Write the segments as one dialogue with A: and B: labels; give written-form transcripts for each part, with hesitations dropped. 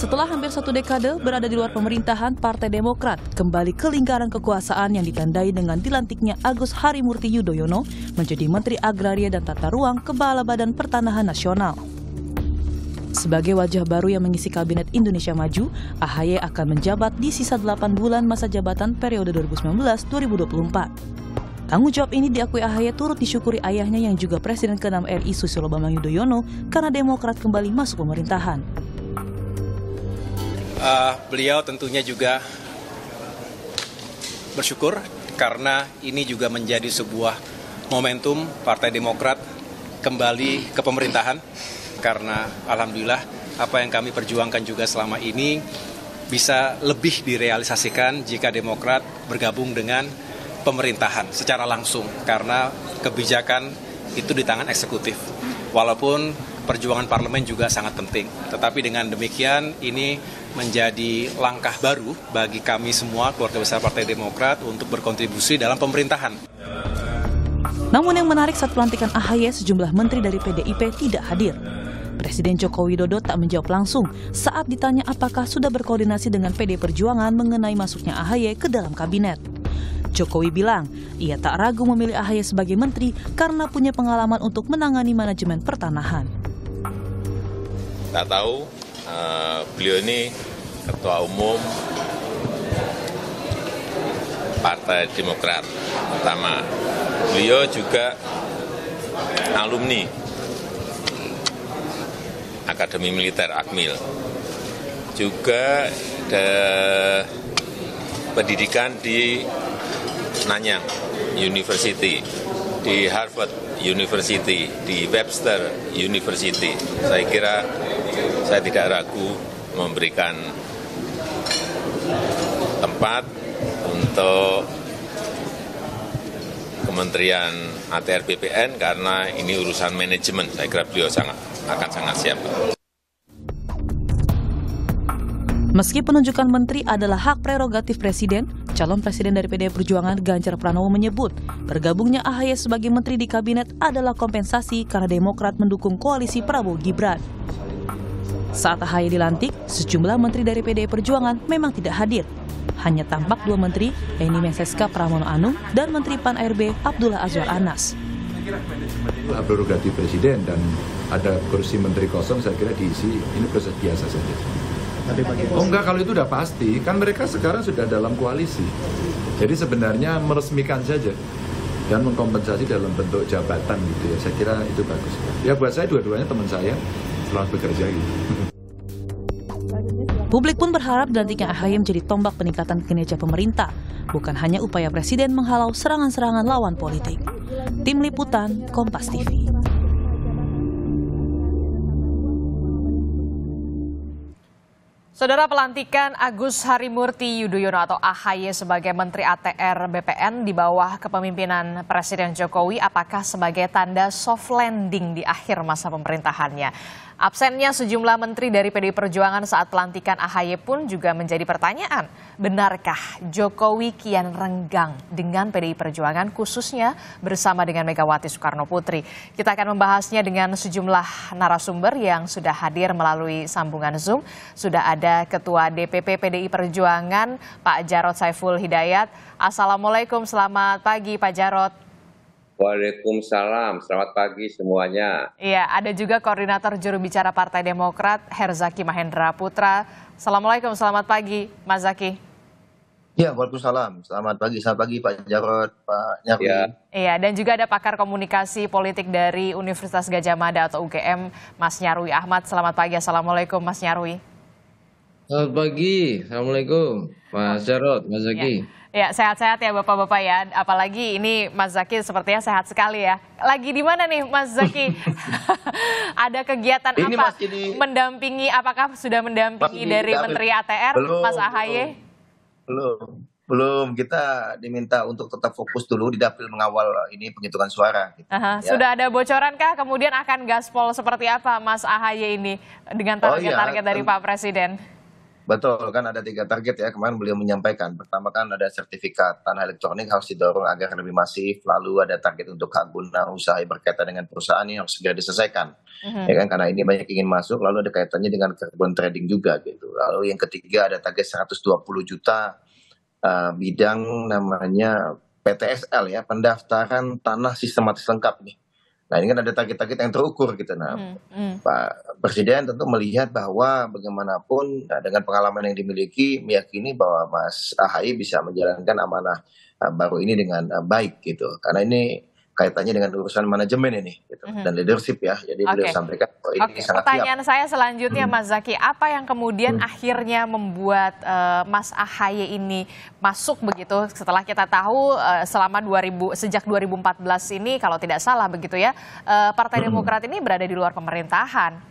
A: Setelah hampir 1 dekade berada di luar pemerintahan, Partai Demokrat kembali ke lingkaran kekuasaan yang ditandai dengan dilantiknya Agus Harimurti Yudhoyono menjadi Menteri Agraria dan Tata Ruang Kepala Badan Pertanahan Nasional. Sebagai wajah baru yang mengisi Kabinet Indonesia Maju, AHY akan menjabat di sisa 8 bulan masa jabatan periode 2019-2024. Tanggung jawab ini diakui AHY turut disyukuri ayahnya yang juga Presiden ke-6 RI Susilo Bambang Yudhoyono karena Demokrat kembali masuk pemerintahan.
B: Beliau tentunya juga bersyukur karena ini juga menjadi sebuah momentum Partai Demokrat kembali ke pemerintahan karena alhamdulillah apa yang kami perjuangkan juga selama ini bisa lebih direalisasikan jika Demokrat bergabung dengan pemerintahan secara langsung karena kebijakan itu di tangan eksekutif. Walaupun perjuangan parlemen juga sangat penting. Tetapi dengan demikian ini menjadi langkah baru bagi kami semua keluarga besar Partai Demokrat untuk berkontribusi dalam pemerintahan.
A: Namun yang menarik saat pelantikan AHY, sejumlah menteri dari PDIP tidak hadir. Presiden Joko Widodo tak menjawab langsung saat ditanya apakah sudah berkoordinasi dengan PD Perjuangan mengenai masuknya AHY ke dalam kabinet. Jokowi bilang, ia tak ragu memilih AHY sebagai menteri karena punya pengalaman untuk menangani manajemen pertanahan.
C: Tak tahu, beliau ini Ketua Umum Partai Demokrat pertama. Beliau juga alumni Akademi Militer Akmil. Juga ada pendidikan di Nanyang University, di Harvard University, di Webster University. Saya kira saya tidak ragu memberikan tempat untuk Kementerian ATR BPN karena ini urusan manajemen. Saya kira beliau akan sangat siap.
A: Meski penunjukan menteri adalah hak prerogatif Presiden, calon Presiden dari PDI Perjuangan Ganjar Pranowo menyebut bergabungnya AHY sebagai menteri di kabinet adalah kompensasi karena Demokrat mendukung koalisi Prabowo Gibran. Saat AHY dilantik, sejumlah menteri dari PDI Perjuangan memang tidak hadir. Hanya tampak 2 menteri, yaitu Menseska Pramono Anung dan Menteri Pan-RB Abdullah Azwar Anas.
D: Hak prerogatif Presiden dan ada kursi menteri kosong saya kira diisi, ini proses biasa saja. Oh enggak, kalau itu udah pasti, kan mereka sekarang sudah dalam koalisi. Jadi sebenarnya meresmikan saja dan mengkompensasi dalam bentuk jabatan gitu ya. Saya kira itu bagus. Ya buat saya dua-duanya teman saya, selamat bekerja gitu.
A: Publik pun berharap dilantiknya AHY menjadi tombak peningkatan kinerja pemerintah, bukan hanya upaya Presiden menghalau serangan-serangan lawan politik. Tim Liputan, Kompas TV.
E: Saudara, pelantikan Agus Harimurti Yudhoyono atau AHY sebagai Menteri ATR BPN di bawah kepemimpinan Presiden Jokowi apakah sebagai tanda soft landing di akhir masa pemerintahannya? Absennya sejumlah menteri dari PDI Perjuangan saat pelantikan AHY pun juga menjadi pertanyaan. Benarkah Jokowi kian renggang dengan PDI Perjuangan khususnya bersama dengan Megawati Soekarno Putri? Kita akan membahasnya dengan sejumlah narasumber yang sudah hadir melalui sambungan Zoom. Sudah ada Ketua DPP PDI Perjuangan Pak Jarod Saiful Hidayat. Assalamualaikum, selamat pagi Pak Jarod.
F: Waalaikumsalam, selamat pagi semuanya.
E: Iya, ada juga Koordinator Juru Bicara Partai Demokrat, Herzaki Mahendra Putra. Assalamualaikum, selamat pagi, Mas Zaki.
G: Ya, waalaikumsalam. Selamat pagi Pak Jarod, Pak Nyarwi.
F: Ya.
E: Iya, dan juga ada pakar komunikasi politik dari Universitas Gadjah Mada atau UGM, Mas Nyarwi Ahmad. Selamat pagi, assalamualaikum, Mas Nyarwi.
H: Selamat pagi, assalamualaikum, Mas Jarod, Mas Zaki.
E: Ya, sehat-sehat ya Bapak-Bapak ya. Apalagi ini Mas Zaki sepertinya sehat sekali ya. Lagi di mana nih Mas Zaki? Ada kegiatan
G: Ini
E: apa?
G: Mendampingi,
E: Apakah sudah mendampingi dari Menteri ATR, Mas AHY?
G: Belum. Kita diminta untuk tetap fokus dulu di dapil mengawal ini penghitungan suara. Gitu, ya.
E: Sudah ada bocoran kah? Kemudian akan gaspol seperti apa Mas AHY ini dengan target-target dari Pak Presiden?
G: Betul, kan ada 3 target ya, kemarin beliau menyampaikan. Pertama kan ada sertifikat tanah elektronik harus didorong agar lebih masif, lalu ada target untuk hak guna usaha yang berkaitan dengan perusahaan yang harus segera diselesaikan. Ya kan, karena ini banyak ingin masuk, lalu ada kaitannya dengan carbon trading juga gitu. Lalu yang ketiga ada target 120 juta bidang namanya PTSL ya, pendaftaran tanah sistematis lengkap nih. Nah ini kan ada target-target yang terukur gitu. Nah Pak Presiden tentu melihat bahwa bagaimanapun dengan pengalaman yang dimiliki meyakini bahwa Mas AHY bisa menjalankan amanah baru ini dengan baik gitu. Karena ini kaitannya dengan urusan manajemen ini gitu, dan leadership ya. Jadi beliau sampaikan bahwa ini sangat siap.
E: Pertanyaan saya selanjutnya Mas Zaky, apa yang kemudian akhirnya membuat Mas AHY ini masuk begitu setelah kita tahu selama sejak 2014 ini kalau tidak salah begitu ya, Partai Demokrat ini berada di luar pemerintahan.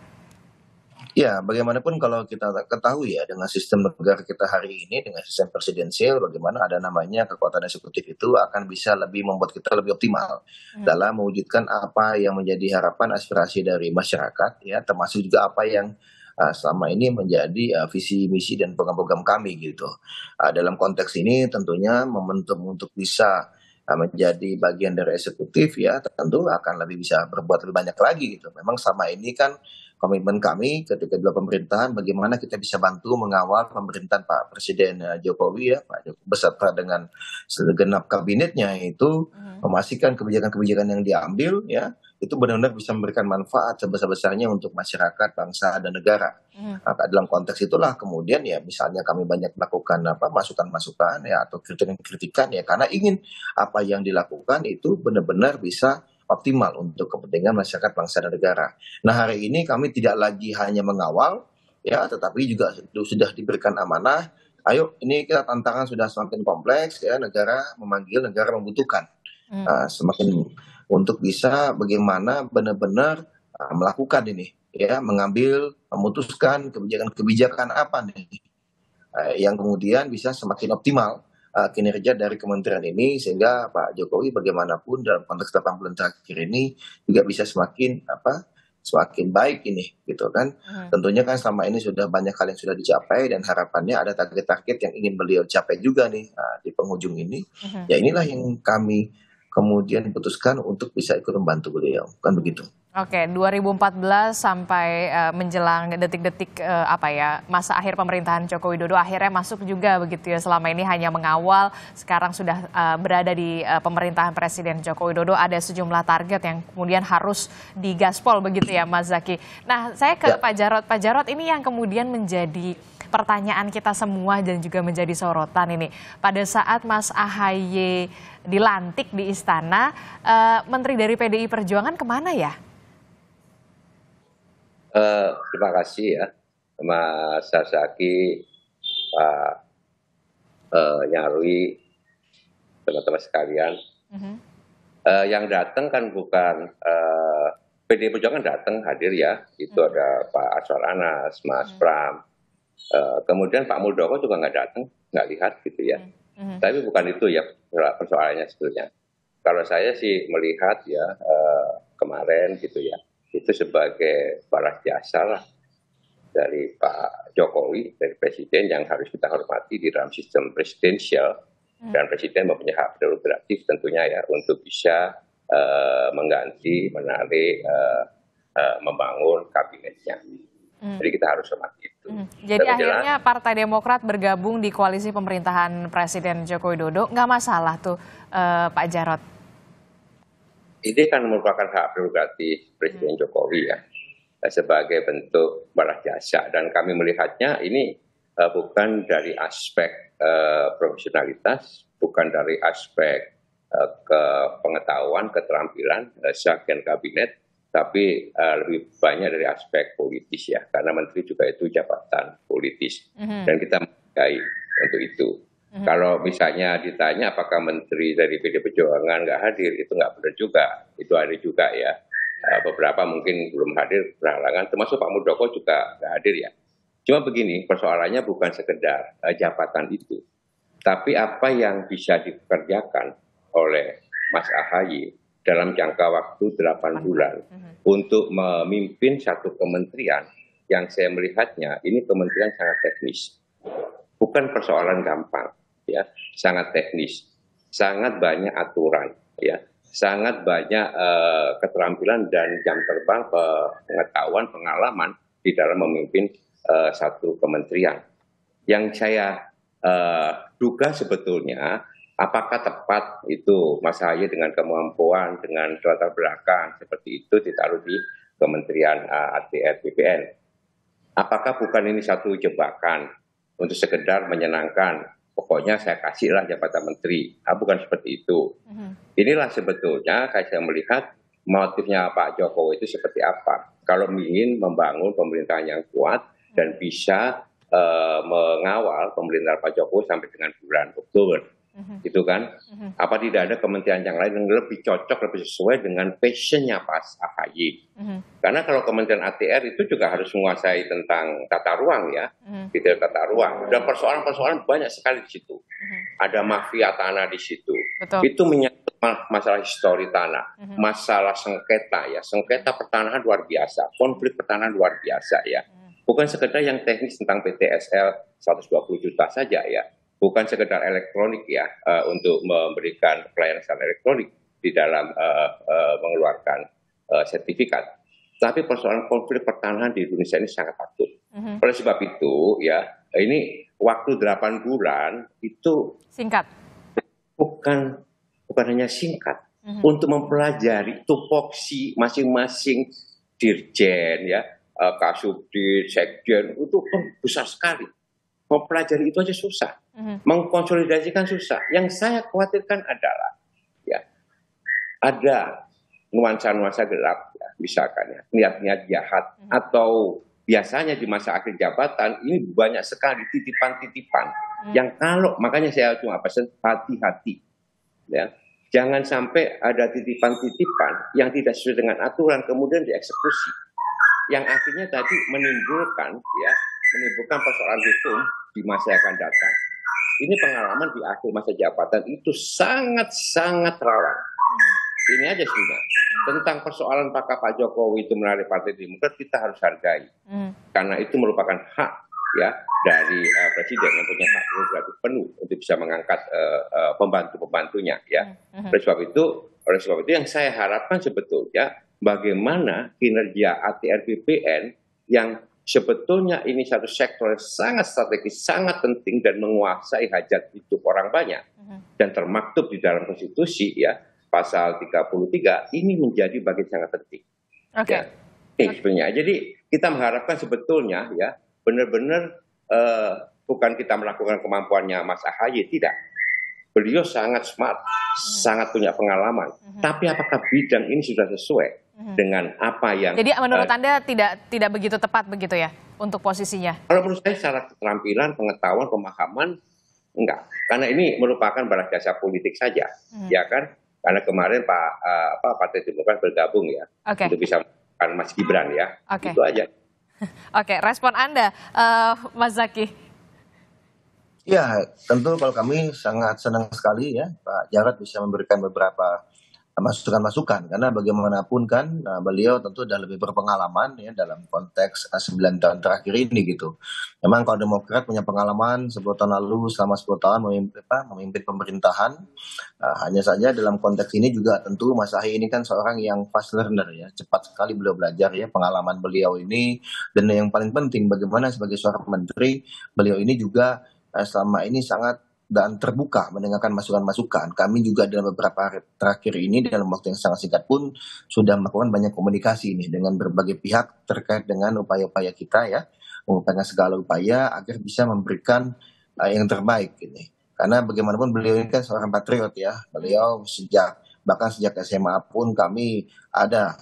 G: Ya, bagaimanapun kalau kita ketahui ya dengan sistem negara kita hari ini dengan sistem presidensial, bagaimana ada namanya kekuatan eksekutif itu akan bisa lebih membuat kita lebih optimal dalam mewujudkan apa yang menjadi harapan aspirasi dari masyarakat ya, termasuk juga apa yang selama ini menjadi visi misi dan program-program kami gitu. Dalam konteks ini tentunya momentum untuk bisa menjadi bagian dari eksekutif ya tentu akan lebih bisa berbuat lebih banyak lagi gitu. Memang selama ini kan komitmen kami ketika di pemerintahan bagaimana kita bisa bantu mengawal pemerintahan Pak Presiden Jokowi ya, Pak Jokowi beserta dengan segenap kabinetnya itu memastikan kebijakan-kebijakan yang diambil ya itu benar-benar bisa memberikan manfaat sebesar-besarnya untuk masyarakat, bangsa dan negara. Maka dalam konteks itulah kemudian ya misalnya kami banyak melakukan masukan-masukan ya atau kritikan-kritikan ya karena ingin apa yang dilakukan itu benar-benar bisa optimal untuk kepentingan masyarakat, bangsa dan negara. Nah hari ini kami tidak lagi hanya mengawal ya, tetapi juga sudah diberikan amanah. Ayo ini kita tantangan sudah semakin kompleks ya, negara memanggil, negara membutuhkan semakin untuk bisa bagaimana benar-benar melakukan ini ya, mengambil, memutuskan kebijakan-kebijakan apa nih yang kemudian bisa semakin optimal kinerja dari kementerian ini sehingga Pak Jokowi bagaimanapun dalam konteks 8 bulan terakhir ini juga bisa semakin baik ini gitu kan. Tentunya kan selama ini sudah banyak hal yang sudah dicapai dan harapannya ada target-target yang ingin beliau capai juga nih di penghujung ini. Ya inilah yang kami kemudian putuskan untuk bisa ikut membantu beliau, kan begitu.
E: Oke, 2014 sampai menjelang detik-detik masa akhir pemerintahan Joko Widodo akhirnya masuk juga begitu ya, selama ini hanya mengawal, sekarang sudah berada di pemerintahan Presiden Joko Widodo, ada sejumlah target yang kemudian harus digaspol begitu ya Mas Zaky. Nah saya ke Pak Jarod ini yang kemudian menjadi pertanyaan kita semua dan juga menjadi sorotan ini. Pada saat Mas AHY dilantik di istana, Menteri dari PDI Perjuangan kemana ya?
F: Terima kasih ya Mas Zaky, Pak Nyarwi, teman-teman sekalian. Yang datang kan bukan PDI Perjuangan datang hadir ya, itu ada Pak Aswar Anas, Mas Pram, kemudian Pak Muldoko juga nggak datang, nggak lihat gitu ya. Tapi bukan itu ya persoalannya sebetulnya. Kalau saya sih melihat ya kemarin gitu ya, itu sebagai balas jasa lah dari Pak Jokowi, dari Presiden yang harus kita hormati di dalam sistem presidensial. Dan Presiden mempunyai hak prerogatif tentunya ya untuk bisa mengganti, menarik, membangun kabinetnya. Jadi kita harus hormati itu.
E: Jadi akhirnya Partai Demokrat bergabung di koalisi pemerintahan Presiden Joko Widodo, nggak masalah tuh Pak Jarod?
F: Ini kan merupakan hak prerogatif Presiden Jokowi ya, sebagai bentuk balas jasa. Dan kami melihatnya ini bukan dari aspek profesionalitas, bukan dari aspek pengetahuan, keterampilan, sekjen kabinet, tapi lebih banyak dari aspek politis ya, karena menteri juga itu jabatan politis. Dan kita menghargai untuk itu. Kalau misalnya ditanya apakah menteri dari PDI Perjuangan nggak hadir, itu nggak benar juga. Itu ada juga ya. Beberapa mungkin belum hadir berhalangan, termasuk Pak Muldoko juga nggak hadir ya. Cuma begini, persoalannya bukan sekedar jabatan itu. Tapi apa yang bisa dikerjakan oleh Mas AHY dalam jangka waktu 8 bulan untuk memimpin satu kementerian yang saya melihatnya ini kementerian sangat teknis. bukan persoalan gampang, ya, sangat teknis, sangat banyak aturan, ya, sangat banyak keterampilan dan jam terbang, pengetahuan, pengalaman di dalam memimpin satu kementerian. Yang saya duga sebetulnya, apakah tepat itu Mas Ahaye dengan kemampuan, dengan latar belakang seperti itu ditaruh di Kementerian ATR BPN? Apakah bukan ini satu jebakan untuk sekedar menyenangkan? Pokoknya saya kasihlah jabatan menteri. Bukan seperti itu. Inilah sebetulnya saya melihat motifnya Pak Jokowi itu seperti apa. Kalau ingin membangun pemerintahan yang kuat dan bisa mengawal pemerintahan Pak Jokowi sampai dengan bulan Oktober. Gitu kan? Apa tidak ada kementerian yang lain yang lebih cocok, lebih sesuai dengan passionnya Pak Ahaye? Karena kalau kementerian ATR itu juga harus menguasai tentang tata ruang, ya, detail tata ruang. Dan persoalan-persoalan banyak sekali di situ. Ada mafia tanah di situ.
E: Betul.
F: Itu menyangkut masalah histori tanah, masalah sengketa, ya, sengketa pertanahan luar biasa, konflik pertanahan luar biasa, ya. Bukan sekedar yang teknis tentang PTSL 120 juta saja, ya. Bukan sekedar elektronik, ya, untuk memberikan pelayanan secara elektronik di dalam mengeluarkan sertifikat. Tapi persoalan konflik pertanahan di Indonesia ini sangat akut. Oleh sebab itu, ya, ini waktu 8 bulan itu
E: Singkat.
F: bukan hanya singkat untuk mempelajari tupoksi masing-masing dirjen, ya, kasubdit, sekjen, itu kan besar sekali. Mempelajari itu aja susah, mengkonsolidasikan susah. Yang saya khawatirkan adalah, ya, ada nuansa-nuansa gelap, ya, misalkan, ya, niat-niat jahat, atau biasanya di masa akhir jabatan ini banyak sekali titipan-titipan yang kalau, makanya saya cuma pesan hati-hati, ya, jangan sampai ada titipan-titipan yang tidak sesuai dengan aturan kemudian dieksekusi, yang akhirnya tadi menimbulkan persoalan hukum di masa yang akan datang. Ini pengalaman di akhir masa jabatan itu sangat-sangat rawan. Ini aja sudah. Tentang persoalan apakah Pak Jokowi itu melalui Partai Demokrat, kita harus hargai. Karena itu merupakan hak, ya, dari Presiden yang punya hak prerogatif penuh untuk bisa mengangkat pembantu-pembantunya, ya. Oleh sebab itu yang saya harapkan sebetulnya bagaimana kinerja ATR BPN yang sebetulnya ini satu sektor yang sangat strategis, sangat penting dan menguasai hajat hidup orang banyak dan termaktub di dalam konstitusi, ya, pasal 33 ini menjadi bagian sangat penting.
E: Oke.
F: Ya. Sebenarnya. Jadi kita mengharapkan sebetulnya, ya, benar-benar bukan kita melakukan kemampuannya Mas Ahaye, tidak. Beliau sangat smart, sangat punya pengalaman. Tapi apakah bidang ini sudah sesuai dengan apa yang...
E: Jadi menurut Anda tidak begitu tepat begitu, ya, untuk posisinya?
F: Kalau menurut saya secara keterampilan, pengetahuan, pemahaman, enggak. Karena ini merupakan balas jasa politik saja, ya kan? Karena kemarin Partai Demokrat bergabung, ya, untuk bisa melakukan Mas Gibran, ya. Itu aja.
E: Oke, respon Anda, Mas Zaky.
G: Ya, tentu kalau kami sangat senang sekali, ya, Pak Jarod bisa memberikan beberapa masukan-masukan, karena bagaimanapun kan beliau tentu sudah lebih berpengalaman, ya, dalam konteks 9 tahun terakhir ini gitu. Memang kalau Demokrat punya pengalaman 10 tahun lalu selama 10 tahun memimpin pemerintahan, hanya saja dalam konteks ini juga tentu Mas Ahaye ini kan seorang yang fast learner, ya, cepat sekali beliau belajar, ya, pengalaman beliau ini, dan yang paling penting bagaimana sebagai seorang menteri beliau ini juga selama ini sangat dan terbuka mendengarkan masukan-masukan. Kami juga dalam beberapa hari terakhir ini dalam waktu yang sangat singkat pun sudah melakukan banyak komunikasi ini dengan berbagai pihak terkait dengan upaya-upaya kita, ya, mengupayakan segala upaya agar bisa memberikan yang terbaik ini. Karena bagaimanapun beliau ini kan seorang patriot, ya. Beliau bahkan sejak SMA pun kami ada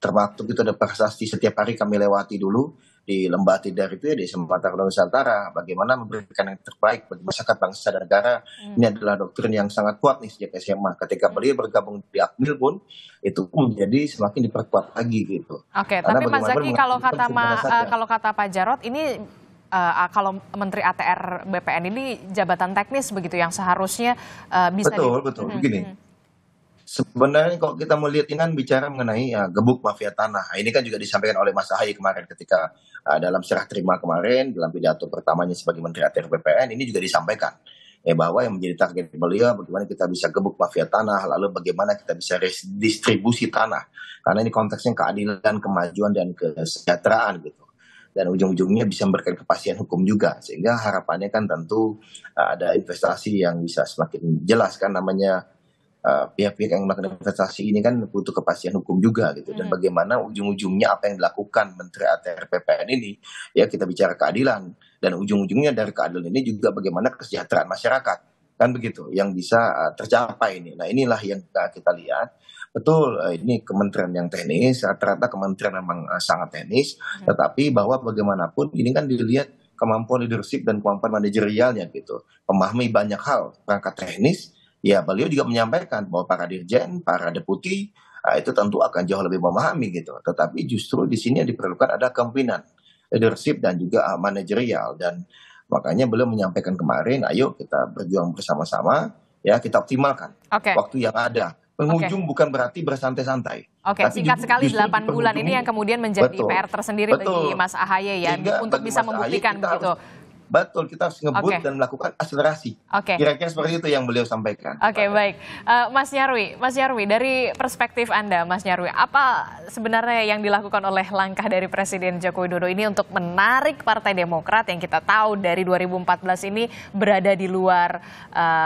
G: termaktub itu ada prestasi setiap hari kami lewati dulu di Lembah Tidar itu, ya, di Sumatera Nusantara, bagaimana memberikan yang terbaik bagi masyarakat, bangsa dan negara. Ini adalah doktrin yang sangat kuat nih sejak SMA. Ketika beliau bergabung di Akmil pun itu menjadi semakin diperkuat lagi gitu.
E: Oke, tapi Mas Zaky, kalau kata Pak Jarod ini kalau Menteri ATR BPN ini jabatan teknis begitu yang seharusnya bisa
G: betul begini. Sebenarnya kalau kita melihat ini kan bicara mengenai gebuk mafia tanah. Nah, ini kan juga disampaikan oleh Mas Ahaye kemarin ketika dalam serah terima kemarin dalam pidato pertamanya sebagai Menteri ATR BPN ini juga disampaikan bahwa yang menjadi target beliau bagaimana kita bisa gebuk mafia tanah, lalu bagaimana kita bisa redistribusi tanah. Karena ini konteksnya keadilan, kemajuan dan kesejahteraan gitu. Dan ujung-ujungnya bisa memberikan kepastian hukum juga, sehingga harapannya kan tentu ada investasi yang bisa semakin jelas kan namanya. Pihak-pihak yang melakukan investasi ini kan butuh kepastian hukum juga gitu, dan bagaimana ujung-ujungnya apa yang dilakukan Menteri ATR BPN ini ya kita bicara keadilan, dan ujung-ujungnya dari keadilan ini juga bagaimana kesejahteraan masyarakat kan begitu yang bisa tercapai ini. Nah inilah yang kita lihat betul, ini kementerian yang teknis, rata-rata kementerian memang sangat teknis, tetapi bahwa bagaimanapun ini kan dilihat kemampuan leadership dan kemampuan manajerialnya gitu, memahami banyak hal perangkat teknis. Ya, beliau juga menyampaikan bahwa para dirjen, para deputi, itu tentu akan jauh lebih memahami gitu. Tetapi justru di sini yang diperlukan ada kepemimpinan, leadership dan juga manajerial. Dan makanya beliau menyampaikan kemarin, ayo kita berjuang bersama-sama, ya kita optimalkan waktu yang ada. Penghujung bukan berarti bersantai-santai.
E: Oke, singkat sekali 8 bulan ini yang kemudian menjadi PR tersendiri bagi Mas Ahaye ya,
G: sehingga
E: untuk bisa membuktikan begitu.
G: Betul, kita harus ngebut dan melakukan akselerasi. Kira-kira seperti itu yang beliau sampaikan.
E: Oke, baik. Mas Nyarwi, dari perspektif Anda, Mas Nyarwi, apa sebenarnya yang dilakukan oleh langkah dari Presiden Joko Widodo ini untuk menarik Partai Demokrat yang kita tahu dari 2014 ini berada di luar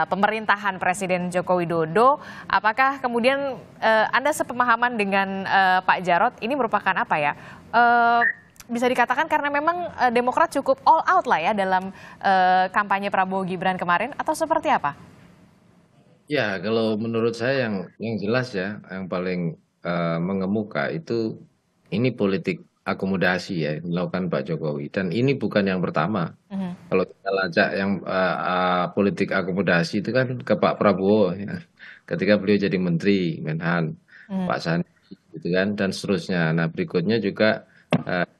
E: pemerintahan Presiden Joko Widodo? Apakah kemudian Anda sepemahaman dengan Pak Jarod ini merupakan apa ya? Bisa dikatakan karena memang Demokrat cukup all out lah ya dalam kampanye Prabowo Gibran kemarin, atau seperti apa?
H: Ya, kalau menurut saya yang jelas ya, yang paling mengemuka itu ini politik akomodasi ya yang dilakukan Pak Jokowi, dan ini bukan yang pertama. Kalau kita lacak yang politik akomodasi itu kan ke Pak Prabowo ya, ketika beliau jadi Menteri Menhan, Pak Sandi gitu kan, dan seterusnya. Nah berikutnya juga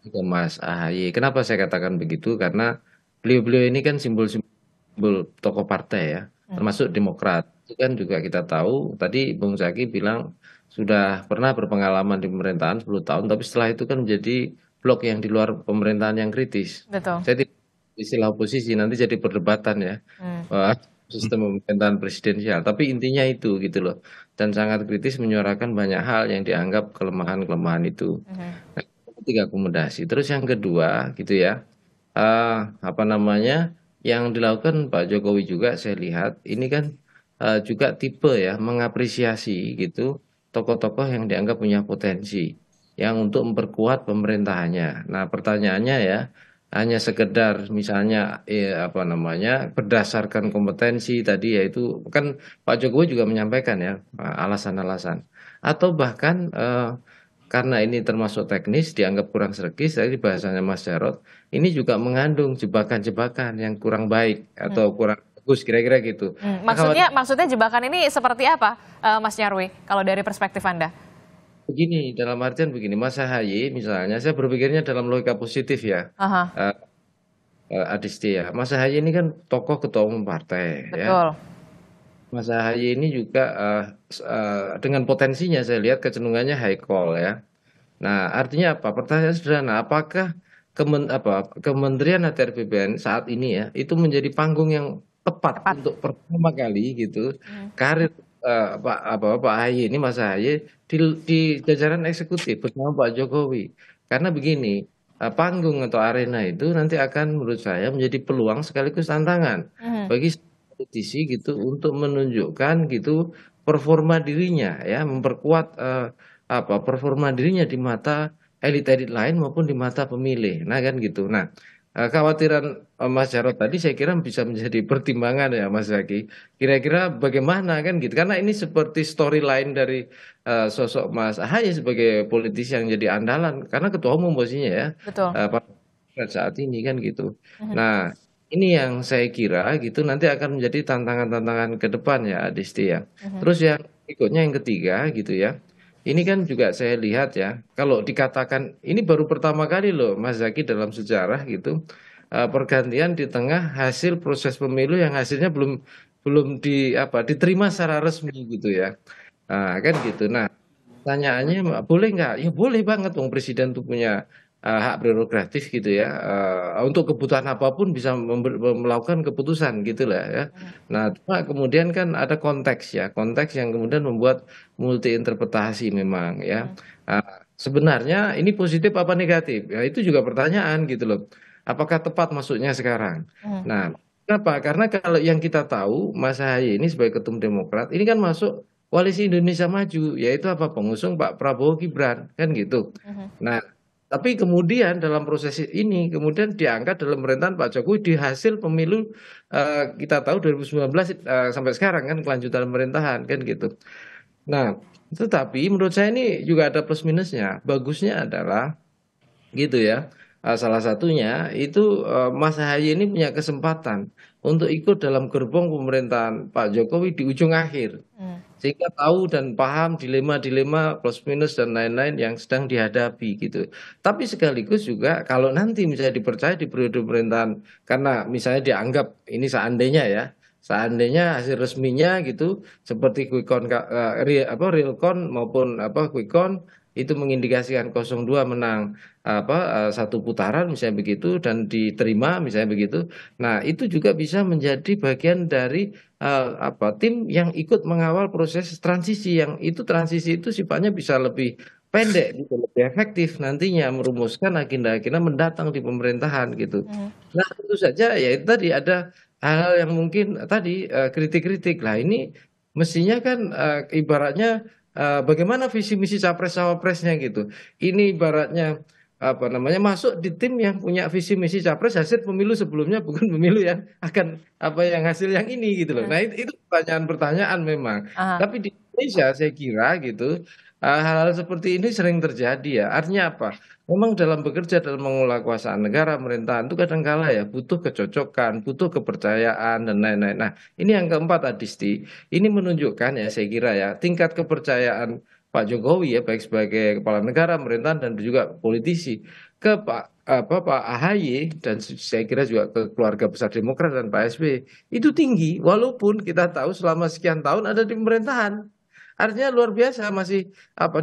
H: ke Mas Ahaye. Kenapa saya katakan begitu? Karena beliau-beliau ini kan simbol tokoh partai ya, termasuk Demokrat. Itu kan juga kita tahu, tadi Bung Zaki bilang sudah pernah berpengalaman di pemerintahan 10 tahun, tapi setelah itu kan menjadi blok yang di luar pemerintahan yang kritis.
E: Betul.
H: Saya tidak istilah oposisi, nanti jadi perdebatan ya, sistem pemerintahan presidensial. Tapi intinya itu gitu loh. Dan sangat kritis menyuarakan banyak hal yang dianggap kelemahan-kelemahan itu. Tiga akomodasi. Terus yang kedua gitu ya, yang dilakukan Pak Jokowi juga saya lihat ini kan juga tipe ya mengapresiasi gitu tokoh-tokoh yang dianggap punya potensi yang untuk memperkuat pemerintahannya. Nah pertanyaannya ya, hanya sekedar misalnya berdasarkan kompetensi tadi, yaitu kan Pak Jokowi juga menyampaikan ya alasan-alasan, atau bahkan karena ini termasuk teknis dianggap kurang strategis, tadi bahasanya Mas Jarod, ini juga mengandung jebakan-jebakan yang kurang baik atau kurang bagus, kira-kira gitu.
E: Maksudnya jebakan ini seperti apa, Mas Nyarwi, kalau dari perspektif Anda?
H: Begini, dalam artian begini, Mas Ahaye misalnya, saya berpikirnya dalam logika positif ya, Adisti ya. Mas Ahaye ini kan tokoh ketua umum partai.
E: Betul.
H: Ya. Mas Ahaye ini juga dengan potensinya saya lihat kecenderungannya high call ya. Nah artinya apa? Pertanyaan sederhana, apakah Kementerian ATR BPN saat ini ya itu menjadi panggung yang tepat untuk pertama kali gitu karir Pak Ahaye ini, Mas Ahaye di jajaran eksekutif bersama Pak Jokowi. Karena begini, panggung atau arena itu nanti akan menurut saya menjadi peluang sekaligus tantangan bagi politisi gitu untuk menunjukkan gitu performa dirinya ya, memperkuat performa dirinya di mata elit-elit lain maupun di mata pemilih. Nah kan gitu. Nah kekhawatiran Mas Jarod tadi saya kira bisa menjadi pertimbangan ya Mas Zaki. Kira-kira bagaimana kan gitu. Karena ini seperti storyline dari sosok Mas Ahaye sebagai politisi yang jadi andalan karena ketua umum posisinya ya.
E: Betul.
H: Saat ini kan gitu. Nah ini yang saya kira gitu nanti akan menjadi tantangan-tantangan ke depan ya Adisti ya. Terus yang berikutnya yang ketiga gitu ya. Ini kan juga saya lihat ya, kalau dikatakan ini baru pertama kali loh Mas Zaki dalam sejarah gitu, pergantian di tengah hasil proses pemilu yang hasilnya belum diterima secara resmi gitu ya. Kan gitu. Nah, pertanyaannya boleh nggak? Ya boleh banget, wong presiden tuh punya hak prerogatif gitu ya. Untuk kebutuhan apapun bisa melakukan keputusan gitu lah ya. Nah, cuma kemudian kan ada konteks ya, konteks yang kemudian membuat multi interpretasi memang ya. Sebenarnya ini positif apa negatif? Ya itu juga pertanyaan gitu loh. Apakah tepat masuknya sekarang? Nah, kenapa? Karena kalau yang kita tahu Mas Ahaye ini sebagai ketum Demokrat ini kan masuk Koalisi Indonesia Maju, yaitu apa, pengusung Pak Prabowo Gibran kan gitu. Nah, tapi kemudian dalam proses ini kemudian diangkat dalam pemerintahan Pak Jokowi di hasil pemilu kita tahu 2019 sampai sekarang kan kelanjutan pemerintahan kan gitu. Nah, tetapi menurut saya ini juga ada plus minusnya. Bagusnya adalah gitu ya. Salah satunya itu Mas Ahaye ini punya kesempatan untuk ikut dalam gerbong pemerintahan Pak Jokowi di ujung akhir. Sehingga tahu dan paham dilema-dilema plus minus dan lain-lain yang sedang dihadapi gitu. Tapi sekaligus juga kalau nanti misalnya dipercaya di periode pemerintahan karena misalnya dianggap ini seandainya ya, seandainya hasil resminya gitu seperti Realcon maupun Quick Count itu mengindikasikan 02 menang satu putaran misalnya begitu dan diterima misalnya begitu. Nah, itu juga bisa menjadi bagian dari tim yang ikut mengawal proses transisi yang itu transisi itu sifatnya bisa lebih pendek gitu, lebih efektif nantinya merumuskan agenda-agenda mendatang di pemerintahan gitu. Nah, tentu saja ya itu tadi ada hal-hal yang mungkin tadi kritik-kritik lah ini mestinya kan ibaratnya bagaimana visi misi capres cawapresnya gitu. Ini ibaratnya apa namanya masuk di tim yang punya visi misi capres hasil pemilu sebelumnya bukan pemilu yang akan apa yang hasil yang ini gitu loh. Nah itu pertanyaan-pertanyaan memang. Tapi di Indonesia saya kira gitu hal-hal seperti ini sering terjadi ya. Artinya apa? Memang dalam bekerja dalam mengelola kekuasaan negara pemerintahan itu kadang-kala ya butuh kecocokan, butuh kepercayaan dan lain-lain. Nah ini yang keempat Adisti, ini menunjukkan ya saya kira ya tingkat kepercayaan Pak Jokowi ya baik sebagai kepala negara pemerintahan dan juga politisi ke Pak Ahaye dan saya kira juga ke keluarga besar Demokrat dan Pak SBY itu tinggi walaupun kita tahu selama sekian tahun ada di pemerintahan. Artinya luar biasa masih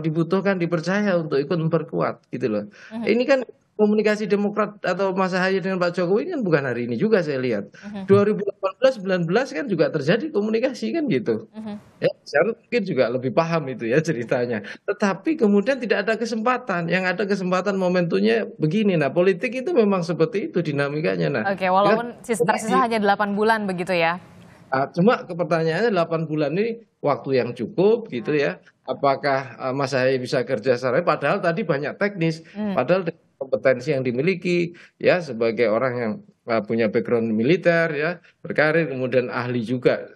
H: dibutuhkan dipercaya untuk ikut memperkuat gitu loh. Ini kan komunikasi Demokrat atau Mas Ahaye dengan Pak Jokowi kan bukan hari ini juga saya lihat. 2018-19 kan juga terjadi komunikasi kan gitu. Ya, saya mungkin juga lebih paham itu ya ceritanya. Tetapi kemudian tidak ada kesempatan. Yang ada kesempatan momentumnya begini. Nah, politik itu memang seperti itu dinamikanya. Nah,
E: Oke, walaupun tersisa hanya 8 bulan begitu ya.
H: Cuma pertanyaannya 8 bulan ini waktu yang cukup gitu ya. Apakah Mas Ahaye bisa kerja secara padahal tadi banyak teknis, padahal kompetensi yang dimiliki ya sebagai orang yang punya background militer ya, berkarir kemudian ahli juga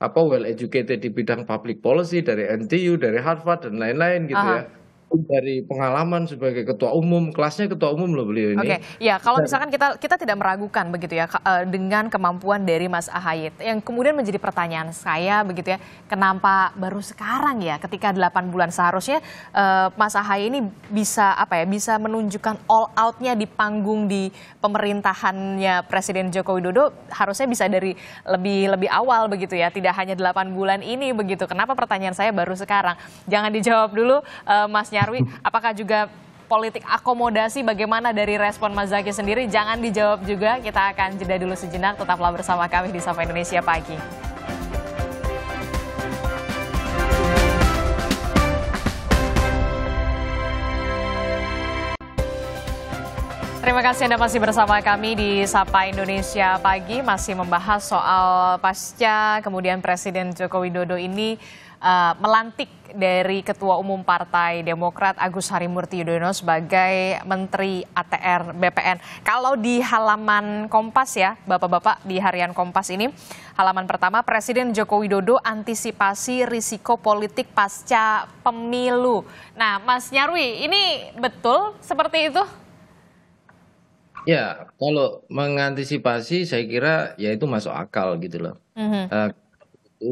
H: well educated di bidang public policy dari NTU, dari Harvard dan lain-lain gitu ya. Dari pengalaman sebagai ketua umum, kelasnya ketua umum loh beliau ini.
E: Oke, ya kalau misalkan kita tidak meragukan begitu ya dengan kemampuan dari Mas Ahaye. Yang kemudian menjadi pertanyaan saya begitu ya, kenapa baru sekarang ya ketika 8 bulan seharusnya Mas Ahaye ini bisa bisa menunjukkan all out-nya di panggung di pemerintahannya Presiden Joko Widodo harusnya bisa dari lebih awal begitu ya, tidak hanya 8 bulan ini begitu. Kenapa pertanyaan saya baru sekarang? Jangan dijawab dulu Mas Nyarwi, apakah juga politik akomodasi bagaimana dari respon Mas Zaky sendiri? Jangan dijawab juga, kita akan jeda dulu sejenak, tetaplah bersama kami di Sapa Indonesia Pagi. Terima kasih Anda masih bersama kami di Sapa Indonesia Pagi, masih membahas soal pasca kemudian Presiden Joko Widodo ini melantik dari Ketua Umum Partai Demokrat Agus Harimurti Yudhoyono sebagai Menteri ATR BPN. Kalau di halaman Kompas ya, Bapak-Bapak di harian Kompas ini, halaman pertama Presiden Joko Widodo antisipasi risiko politik pasca pemilu. Nah, Mas Nyarwi, ini betul seperti itu?
H: Ya, kalau mengantisipasi saya kira ya itu masuk akal gitu loh.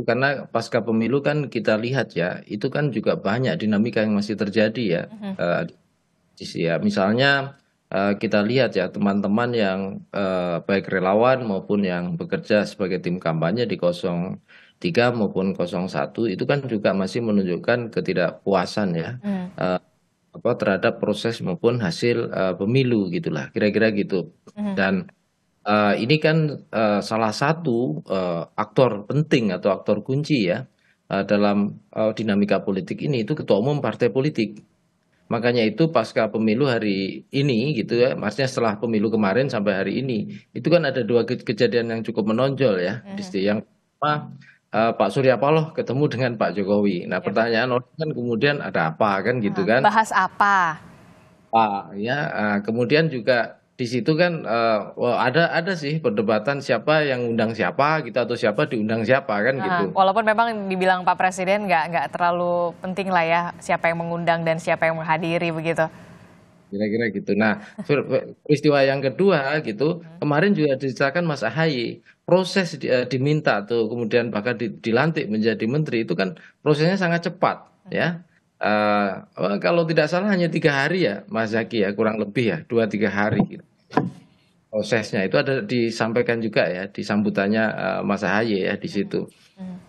H: Karena pasca pemilu kan kita lihat ya, itu kan juga banyak dinamika yang masih terjadi ya. Ya misalnya kita lihat ya teman-teman yang baik relawan maupun yang bekerja sebagai tim kampanye di 03 maupun 01 itu kan juga masih menunjukkan ketidakpuasan ya terhadap proses maupun hasil pemilu gitulah kira-kira gitu. Dan ini kan salah satu aktor penting atau aktor kunci ya dalam dinamika politik ini itu ketua umum partai politik. Makanya itu pasca pemilu hari ini gitu ya, maksudnya setelah pemilu kemarin sampai hari ini, itu kan ada dua kejadian yang cukup menonjol ya. Yang pertama Pak Surya Paloh ketemu dengan Pak Jokowi. Nah pertanyaan orang kan kemudian ada apa kan gitu kan?
E: Bahas apa?
H: Kemudian juga di situ kan ada sih perdebatan siapa yang undang siapa gitu atau siapa diundang siapa kan gitu.
E: Walaupun memang dibilang Pak Presiden nggak terlalu penting lah ya siapa yang mengundang dan siapa yang menghadiri begitu.
H: Kira-kira gitu. Nah peristiwa yang kedua gitu kemarin juga diceritakan Mas Ahaye proses diminta tuh kemudian bahkan dilantik menjadi menteri itu kan prosesnya sangat cepat ya. Kalau tidak salah hanya 3 hari ya Mas Zaki ya kurang lebih ya 2-3 hari gitu. Prosesnya itu ada disampaikan juga ya di sambutannya Mas Ahaye ya di situ.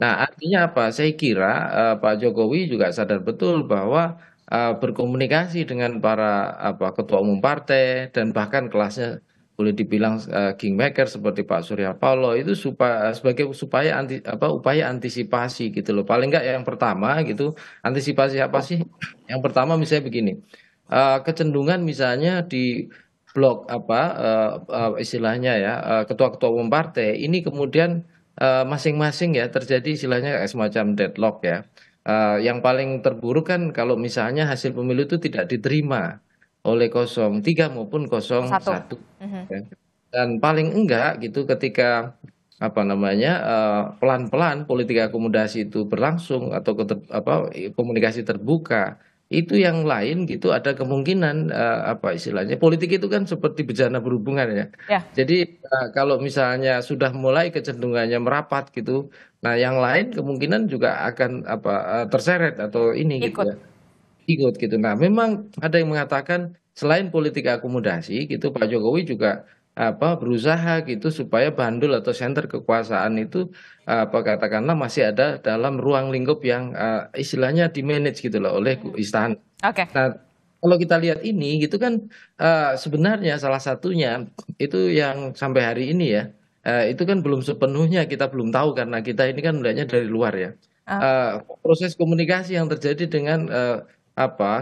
H: Nah artinya apa? Saya kira Pak Jokowi juga sadar betul bahwa berkomunikasi dengan para ketua umum partai dan bahkan kelasnya boleh dibilang kingmaker seperti Pak Surya Paloh itu supaya upaya antisipasi gitu loh. Paling enggak yang pertama gitu antisipasi apa sih? Yang pertama misalnya begini, kecenderungan misalnya di blok istilahnya ya ketua-ketua umum partai ini kemudian masing-masing ya terjadi istilahnya semacam deadlock ya. Yang paling terburuk kan kalau misalnya hasil pemilu itu tidak diterima oleh 03 maupun 01 ya. Dan paling enggak gitu ketika pelan-pelan politik akomodasi itu berlangsung atau komunikasi terbuka itu yang lain gitu ada kemungkinan istilahnya politik itu kan seperti bejana berhubungan ya. Jadi kalau misalnya sudah mulai kecenderungannya merapat gitu, nah yang lain kemungkinan juga akan terseret atau ini gitu ya. Ikut gitu. Nah, memang ada yang mengatakan selain politik akomodasi gitu Pak Jokowi juga berusaha gitu supaya bandul atau senter kekuasaan itu katakanlah masih ada dalam ruang lingkup yang istilahnya di manage gitu loh oleh istana. Nah, kalau kita lihat ini gitu kan sebenarnya salah satunya itu yang sampai hari ini ya itu kan belum sepenuhnya kita belum tahu karena kita ini kan melihatnya dari luar ya. Proses komunikasi yang terjadi dengan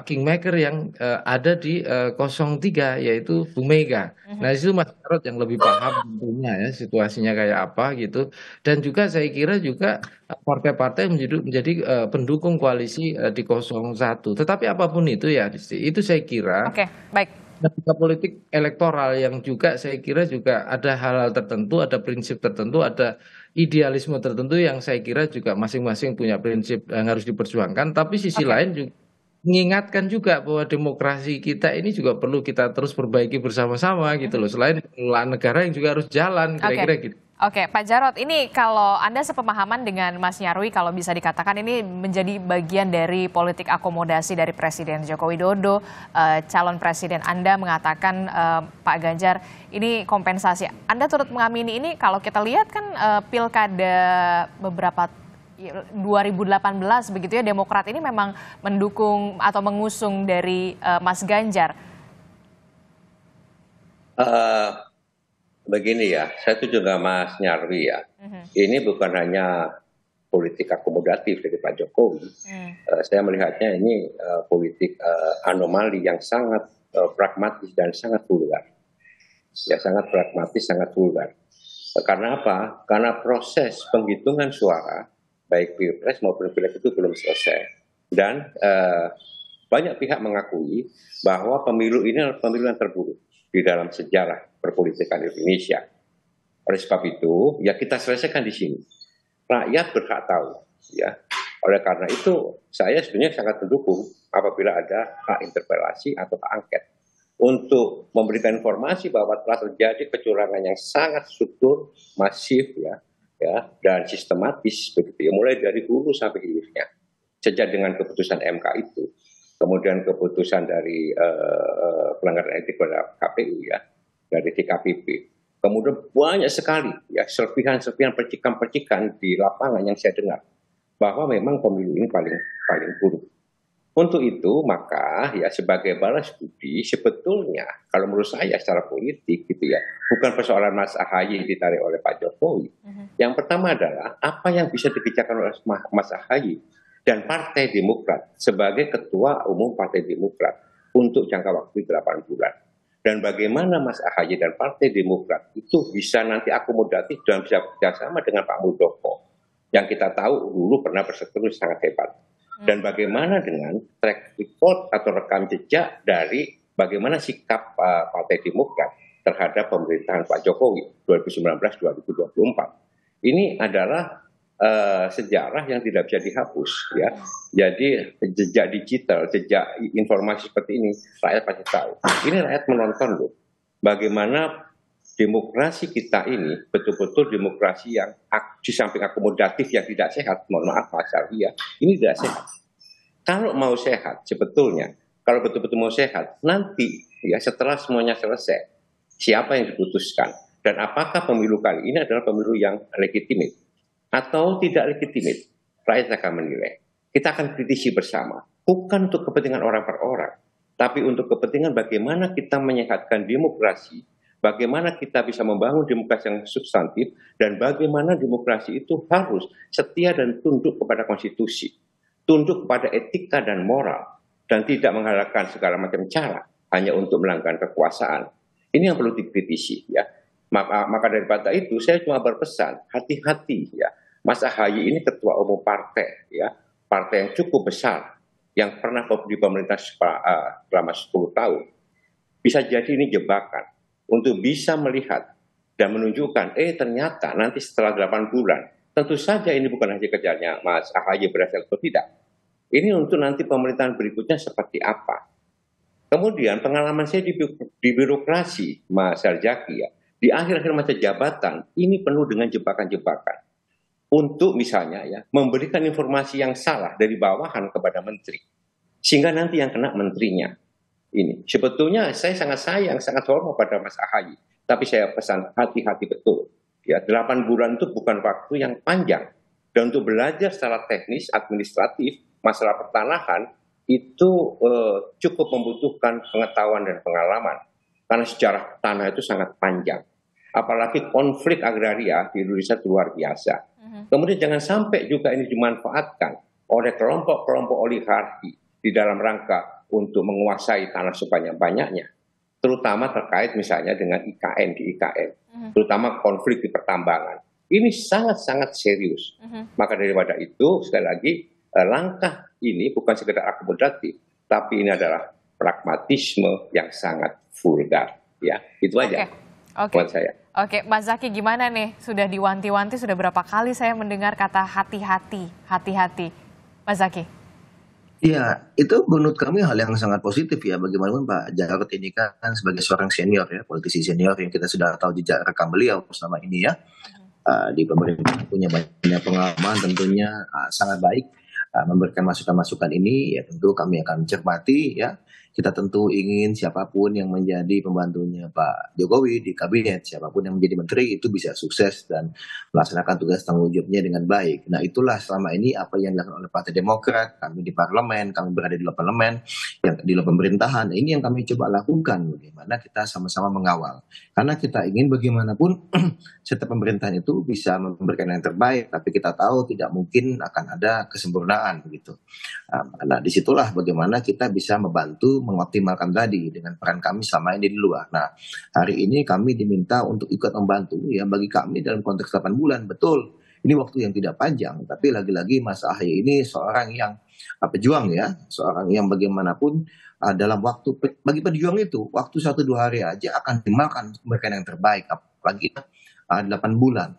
H: kingmaker yang ada di 03 yaitu Bu Mega. Nah itu Mas Jarod yang lebih paham tentunya ya situasinya kayak apa gitu. Dan juga saya kira juga partai-partai menjadi pendukung koalisi di 01. Tetapi apapun itu ya itu saya kira dinamika politik elektoral yang juga saya kira juga ada hal-hal tertentu, ada prinsip tertentu, ada idealisme tertentu yang saya kira juga masing-masing punya prinsip yang harus diperjuangkan. Tapi sisi lain juga mengingatkan juga bahwa demokrasi kita ini juga perlu kita terus perbaiki bersama-sama gitu loh. Selain pengelolaan negara yang juga harus jalan kira-kira gitu.
E: Oke, Pak Jarod, ini kalau Anda sepemahaman dengan Mas Nyarwi, kalau bisa dikatakan ini menjadi bagian dari politik akomodasi dari Presiden Joko Widodo, calon presiden Anda mengatakan Pak Ganjar ini kompensasi. Anda turut mengamini ini kalau kita lihat kan pilkada beberapa 2018 begitu ya Demokrat ini memang mendukung atau mengusung dari Mas Ganjar.
F: Begini ya, saya setuju dengan Mas Nyarwi ya. Ini bukan hanya politik akomodatif dari Pak Jokowi. Saya melihatnya ini politik anomali yang sangat pragmatis dan sangat vulgar. Ya, sangat pragmatis, sangat vulgar. Karena apa? Karena proses penghitungan suara baik pilpres maupun pileg itu belum selesai. Dan banyak pihak mengakui bahwa pemilu ini adalah pemilu yang terburuk di dalam sejarah perpolitikan Indonesia. Oleh sebab itu, ya kita selesaikan di sini. Rakyat berhak tahu. Ya. Oleh karena itu, saya sebenarnya sangat mendukung apabila ada hak interpelasi atau hak angket untuk memberikan informasi bahwa telah terjadi kecurangan yang sangat struktur, masif, ya, dan sistematis begitu ya, mulai dari hulu sampai hilirnya. Sejak dengan keputusan MK itu, kemudian keputusan dari pelanggaran etik pada KPU ya, dari DKPP, Kemudian banyak sekali ya serpihan-serpihan percikan-percikan di lapangan yang saya dengar bahwa memang pemilu ini paling buruk. Untuk itu maka ya sebagai balas budi sebetulnya kalau menurut saya secara politik gitu ya bukan persoalan Mas AHY ditarik oleh Pak Jokowi. Yang pertama adalah apa yang bisa dikerjakan oleh Mas AHY dan Partai Demokrat sebagai Ketua Umum Partai Demokrat untuk jangka waktu 8 bulan. Dan bagaimana Mas AHY dan Partai Demokrat itu bisa nanti akomodatif dan bisa bekerjasama dengan Pak Muldoko yang kita tahu dulu pernah bersekutu sangat hebat. Dan bagaimana dengan track record atau rekam jejak dari bagaimana sikap Partai Demokrat terhadap pemerintahan Pak Jokowi 2019-2024. Ini adalah sejarah yang tidak bisa dihapus ya. Jadi jejak digital, jejak informasi seperti ini rakyat pasti tahu. Ini rakyat menonton loh. Bagaimana demokrasi kita ini betul-betul demokrasi yang di samping akomodatif yang tidak sehat, mohon maaf Mas Arya, ini tidak sehat. Kalau mau sehat sebetulnya, kalau betul-betul mau sehat, nanti ya setelah semuanya selesai, siapa yang diputuskan dan apakah pemilu kali ini adalah pemilu yang legitimate atau tidak legitimate, rakyat akan menilai. Kita akan kritisi bersama, bukan untuk kepentingan orang per orang, tapi untuk kepentingan bagaimana kita menyehatkan demokrasi, bagaimana kita bisa membangun demokrasi yang substantif, dan bagaimana demokrasi itu harus setia dan tunduk kepada konstitusi, tunduk kepada etika dan moral, dan tidak menghalalkan segala macam cara hanya untuk melanggar kekuasaan. Ini yang perlu dikritisi ya. Maka daripada itu saya cuma berpesan, hati-hati ya. Mas AHY ini ketua umum partai ya, partai yang cukup besar, yang pernah di pemerintah selama 10 tahun. Bisa jadi ini jebakan untuk bisa melihat dan menunjukkan, ternyata nanti setelah 8 bulan, tentu saja ini bukan hanya kerjanya Mas AHY berhasil atau tidak. Ini untuk nanti pemerintahan berikutnya seperti apa. Kemudian pengalaman saya di birokrasi, Mas Sarjaki ya, di akhir-akhir masa jabatan, ini penuh dengan jebakan-jebakan. Untuk misalnya ya, memberikan informasi yang salah dari bawahan kepada menteri. Sehingga nanti yang kena menterinya. Ini sebetulnya saya sangat sayang, sangat hormat pada Mas AHY, tapi saya pesan hati-hati betul ya, 8 bulan itu bukan waktu yang panjang, dan untuk belajar secara teknis administratif masalah pertanahan itu cukup membutuhkan pengetahuan dan pengalaman karena sejarah tanah itu sangat panjang, apalagi konflik agraria di Indonesia itu luar biasa. Kemudian jangan sampai juga ini dimanfaatkan oleh kelompok-kelompok oligarki di dalam rangka untuk menguasai tanah sebanyak-banyaknya, terutama terkait misalnya dengan IKN di IKN, terutama konflik di pertambangan. Ini sangat-sangat serius. Maka daripada itu, sekali lagi, langkah ini bukan sekedar akomodatif, tapi ini adalah pragmatisme yang sangat vulgar. Ya, itu aja buat saya.
E: Oke, Mas Zaky gimana nih? Sudah diwanti-wanti, sudah berapa kali saya mendengar kata hati-hati, hati-hati. Mas Zaky.
G: Iya, itu menurut kami hal yang sangat positif ya. Bagaimanapun Pak Jarod ini kan sebagai seorang senior ya, politisi senior yang kita sudah tahu jejak rekam beliau selama ini ya. Di pemerintah punya banyak pengalaman, tentunya sangat baik memberikan masukan-masukan ini ya, tentu kami akan cermati ya. Kita tentu ingin siapapun yang menjadi pembantunya Pak Jokowi di kabinet, siapapun yang menjadi menteri itu bisa sukses dan melaksanakan tugas tanggung jawabnya dengan baik. Nah itulah selama ini apa yang dilakukan oleh Partai Demokrat, kami di parlemen, kami berada di parlemen, yang di luar pemerintahan. Ini yang kami coba lakukan, bagaimana kita sama-sama mengawal. Karena kita ingin bagaimanapun setiap pemerintahan itu bisa memberikan yang terbaik, tapi kita tahu tidak mungkin akan ada kesempurnaan begitu. Nah disitulah bagaimana kita bisa membantu mengoptimalkan tadi dengan peran kami selama ini di luar. Nah, hari ini kami diminta untuk ikut membantu ya, bagi kami dalam konteks 8 bulan. Betul, ini waktu yang tidak panjang, tapi lagi-lagi Mas AHY ini seorang yang pejuang ya, seorang yang bagaimanapun dalam waktu bagi pejuang itu waktu 1-2 hari aja akan dimakan memberikan yang terbaik, apalagi 8 bulan.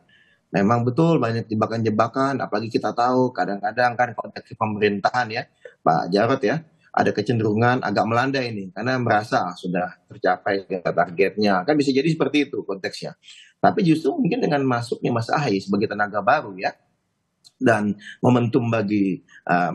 G: Memang betul banyak jebakan-jebakan, apalagi kita tahu kadang-kadang kan konteks pemerintahan ya, Pak Jarod ya, ada kecenderungan agak melandai ini karena merasa sudah tercapai targetnya, kan bisa jadi seperti itu konteksnya. Tapi justru mungkin dengan masuknya Mas AHY sebagai tenaga baru ya, dan momentum bagi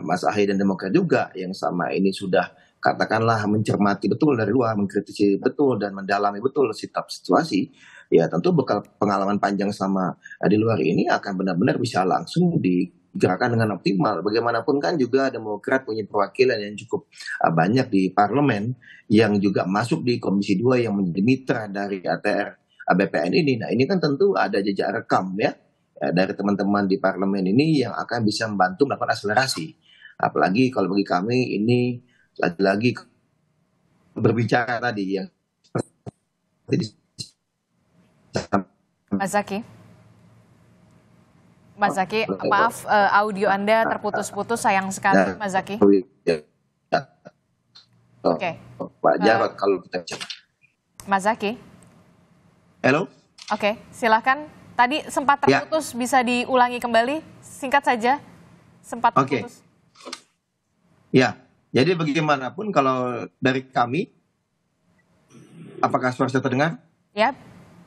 G: Mas AHY dan Demokrat juga yang sama ini sudah katakanlah mencermati betul dari luar, mengkritisi betul dan mendalami betul situasi, ya tentu bekal pengalaman panjang sama di luar ini akan benar-benar bisa langsung digerakkan dengan optimal. Bagaimanapun kan juga Demokrat punya perwakilan yang cukup banyak di parlemen, yang juga masuk di Komisi 2 yang menjadi mitra dari ATR BPN ini. Nah ini kan tentu ada jejak rekam ya dari teman-teman di parlemen ini yang akan bisa membantu melakukan akselerasi. Apalagi kalau bagi kami ini lagi-lagi berbicara tadi yang
E: Mas Zaky, maaf audio Anda terputus-putus, sayang sekali Mas Zaky. Oke.
G: Pak Jarod kalau kita cek.
E: Mas Zaky.
G: Halo.
E: Oke, silakan. Tadi sempat terputus, bisa diulangi kembali, singkat saja. Sempat terputus.
G: Ya, jadi bagaimanapun kalau dari kami, apakah suara saya terdengar?
E: Ya,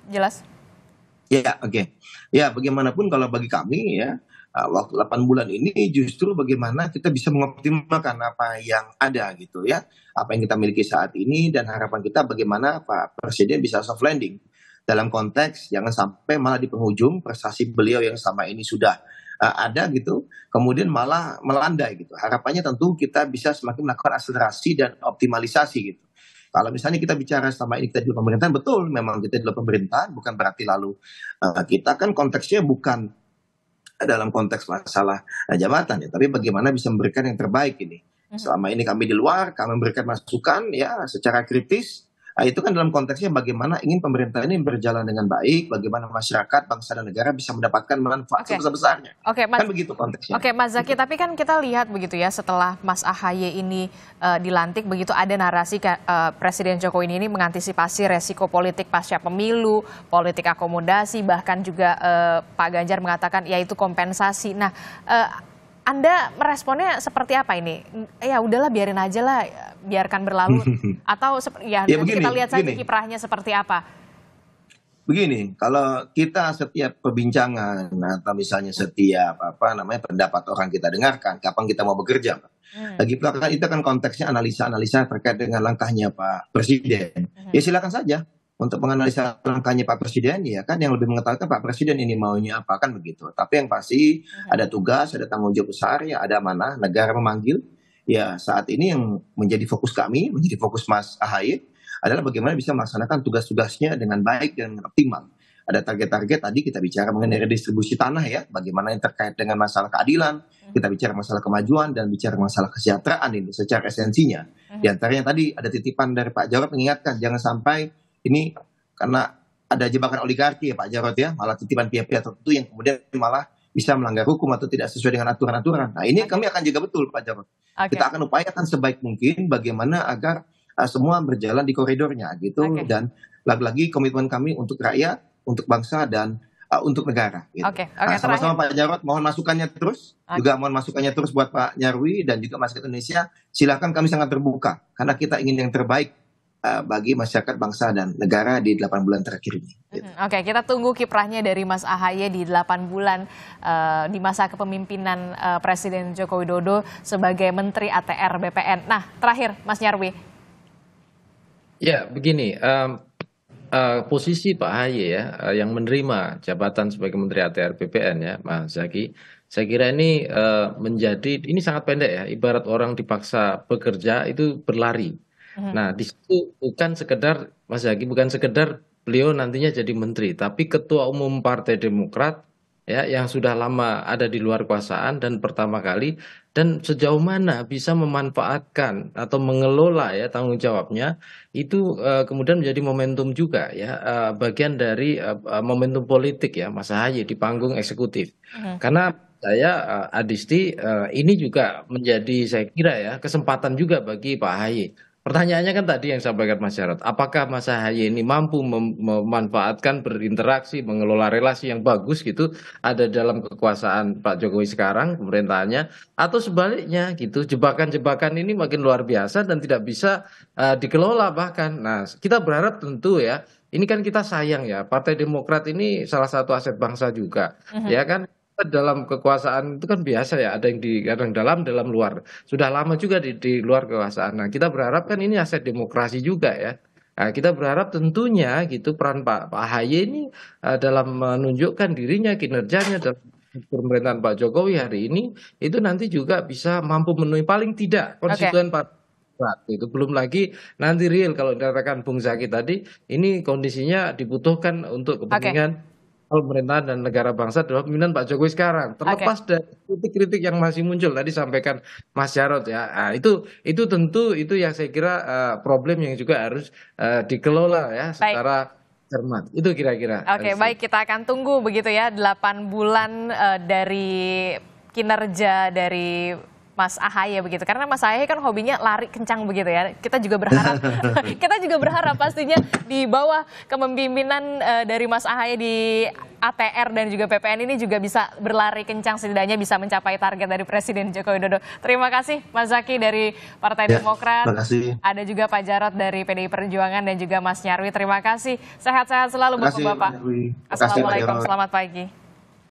E: jelas.
G: Ya, oke. Ya, bagaimanapun kalau bagi kami ya, waktu 8 bulan ini justru bagaimana kita bisa mengoptimalkan apa yang ada gitu ya. Apa yang kita miliki saat ini dan harapan kita bagaimana Pak Presiden bisa soft landing. Dalam konteks jangan sampai malah di penghujung prestasi beliau yang selama ini sudah ada gitu, kemudian malah melandai gitu. Harapannya tentu kita bisa semakin melakukan akselerasi dan optimalisasi gitu. Kalau misalnya kita bicara selama ini kita di pemerintahan, betul memang kita di pemerintahan, bukan berarti lalu kita kan konteksnya bukan dalam konteks masalah jabatan ya, tapi bagaimana bisa memberikan yang terbaik ini. Selama ini kami di luar, kami memberikan masukan ya secara kritis. Itu kan dalam konteksnya bagaimana ingin pemerintah ini berjalan dengan baik, bagaimana masyarakat, bangsa dan negara bisa mendapatkan manfaat sebesar-besarnya. Kan begitu konteksnya.
E: Oke, Mas Zaky, tapi kan kita lihat begitu ya, setelah Mas AHY ini dilantik, begitu ada narasi Presiden Jokowi ini mengantisipasi resiko politik pasca pemilu, politik akomodasi, bahkan juga Pak Ganjar mengatakan yaitu kompensasi. Nah, Anda meresponnya seperti apa ini? Ya udahlah, biarin aja lah, biarkan berlalu. Atau ya begini, kita lihat saja kiprahnya seperti apa.
G: Begini, kalau kita setiap perbincangan atau misalnya setiap pendapat orang kita dengarkan, kapan kita mau bekerja, lagi pula itu kan konteksnya analisa-analisa terkait dengan langkahnya Pak Presiden. Ya silakan saja untuk menganalisa langkahnya Pak Presiden, ya kan yang lebih mengetahui Pak Presiden ini maunya apa, kan begitu. Tapi yang pasti ada tugas, ada tanggung jawab besar, ya ada amanah, negara memanggil. Ya saat ini yang menjadi fokus kami, menjadi fokus Mas AHY adalah bagaimana bisa melaksanakan tugas-tugasnya dengan baik dan optimal. Ada target-target tadi kita bicara mengenai redistribusi tanah ya, bagaimana yang terkait dengan masalah keadilan, kita bicara masalah kemajuan dan bicara masalah kesejahteraan ini secara esensinya. Di antaranya tadi ada titipan dari Pak Jarod mengingatkan jangan sampai ini karena ada jebakan oligarki ya Pak Jarod ya, malah titipan pihak-pihak tertentu yang kemudian malah bisa melanggar hukum atau tidak sesuai dengan aturan-aturan. Nah ini kami akan jaga betul Pak Jarod. Kita akan upayakan sebaik mungkin bagaimana agar semua berjalan di koridornya gitu. Dan lagi-lagi komitmen kami untuk rakyat, untuk bangsa dan untuk negara. Gitu. Sama-sama Pak Jarod, mohon masukannya terus. Juga mohon masukannya terus buat Pak Nyarwi dan juga masyarakat Indonesia. Silakan, kami sangat terbuka karena kita ingin yang terbaik bagi masyarakat, bangsa dan negara di 8 bulan terakhir ini. Gitu.
E: Oke, kita tunggu kiprahnya dari Mas AHY di 8 bulan di masa kepemimpinan Presiden Joko Widodo sebagai Menteri ATR BPN. Nah, terakhir Mas Nyarwi.
H: Ya, begini, posisi Pak AHY ya yang menerima jabatan sebagai Menteri ATR BPN ya, Mas Zaky, saya kira ini ini sangat pendek ya, ibarat orang dipaksa bekerja itu berlari. Nah, di situ bukan sekedar Mas Zaky, bukan sekedar beliau nantinya jadi menteri, tapi ketua umum Partai Demokrat ya yang sudah lama ada di luar kekuasaan dan pertama kali, dan sejauh mana bisa memanfaatkan atau mengelola ya tanggung jawabnya itu kemudian menjadi momentum juga ya, bagian dari momentum politik ya Mas AHY di panggung eksekutif. Karena saya Adisti ini juga menjadi saya kira ya kesempatan juga bagi Pak AHY. Pertanyaannya kan tadi yang sampaikan Mas Jarod, apakah Mas AHY ini mampu memanfaatkan, berinteraksi, mengelola relasi yang bagus gitu ada dalam kekuasaan Pak Jokowi sekarang, pemerintahannya, atau sebaliknya gitu, jebakan-jebakan ini makin luar biasa dan tidak bisa dikelola bahkan. Nah, kita berharap tentu ya, ini kan kita sayang ya, Partai Demokrat ini salah satu aset bangsa juga, ya kan. dalam kekuasaan itu kan biasa ya, ada yang di kadang dalam luar. Sudah lama juga di luar kekuasaan. Nah, kita berharap kan ini aset demokrasi juga ya. Nah, kita berharap tentunya gitu peran Pak AHY ini dalam menunjukkan dirinya, kinerjanya dalam pemerintahan Pak Jokowi hari ini itu nanti juga bisa mampu memenuhi paling tidak konstituen Partai Demokrat. Itu belum lagi nanti real kalau dikatakan Bung Zaki tadi, ini kondisinya dibutuhkan untuk kepentingan pemerintahan dan negara bangsa adalah pemimpinan Pak Jokowi sekarang. Terlepas dari kritik-kritik yang masih muncul tadi sampaikan Mas Jarod ya. Nah, itu tentu itu yang saya kira problem yang juga harus dikelola ya secara cermat. Itu kira-kira.
E: Oke, baik, kita akan tunggu begitu ya 8 bulan dari kinerja dari Mas AHY begitu, karena Mas AHY kan hobinya lari kencang begitu ya. Kita juga berharap pastinya di bawah kepemimpinan dari Mas AHY di ATR dan juga PPN ini juga bisa berlari kencang, setidaknya bisa mencapai target dari Presiden Joko Widodo. Terima kasih Mas Zaki dari Partai Demokrat.
G: Terima kasih.
E: Ada juga Pak Jarod dari PDI Perjuangan dan juga Mas Nyarwi. Terima kasih. Sehat-sehat selalu Bapak-bapak. Assalamualaikum, selamat pagi.